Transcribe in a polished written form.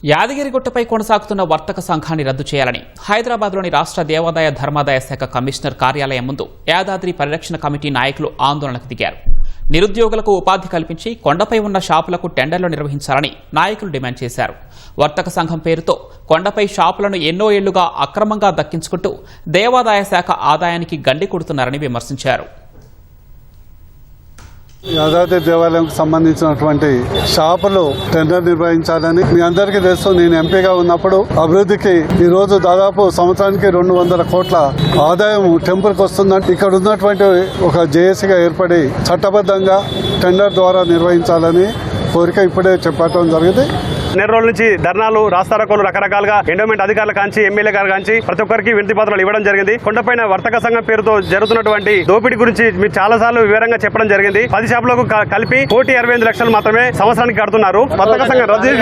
యాదగిరిగుట్టపై కొనసాగుతున్న వర్తక సంఘాన్ని రద్దు చేయాలని హైదరాబాద్లోని రాష్ట్ర దేవాదాయ ధర్మాదాయ శాఖ కమిషనర్ కార్యాలయం ముందు యాదాద్రి పరిరక్షణ కమిటీ నాయకులు ఆందోళనకు దిగారు. నిరుద్యోగులకు ఉపాధి కల్పించి కొండపై ఉన్న షాపులకు టెండర్లు నిర్వహించాలని నాయకులు డిమాండ్ చేశారు. వర్తక సంఘం పేరుతో కొండపై షాపులను ఎన్నో ఏళ్లుగా అక్రమంగా దక్కించుకుంటూ దేవాదాయ శాఖ ఆదాయానికి గండి కొడుతున్నారని విమర్శించారు. యాదాద్రి దేవాలయంకు సంబంధించినటువంటి షాపులు టెండర్ నిర్వహించాలని మీ అందరికీ తెలుసు. నేను ఎంపీగా ఉన్నప్పుడు అభివృద్ధికి ఈ రోజు దాదాపు సంవత్సరానికి 200 కోట్ల ఆదాయం టెంపుల్కి వస్తుందంటే ఇక్కడ ఉన్నటువంటి ఒక జేఏసీగా ఏర్పడి చట్టబద్ధంగా టెండర్ ద్వారా నిర్వహించాలని కోరిక ఇప్పుడే చెప్పడం జరిగింది. నెల రోజుల నుంచి ధర్నాలు, రాస్తారోకోలు రకరకాలుగా ఎండోమెంట్ అధికారుల కాంచి, ఎమ్మెల్యే గారు కాంచి ప్రతి ఒక్కరికి వినతి పత్రాలు ఇవ్వడం జరిగింది. కొండపైన వర్తక సంఘం పేరుతో జరుగుతున్నటువంటి దోపిడీ గురించి మీరు చాలా సార్లు వివరంగా చెప్పడం జరిగింది. 10 షాపులకు కలిపి 1,65 లక్షలు మాత్రమే సంవత్సరానికి కడుతున్నారు. వర్తక సంఘం రద్దు చేసి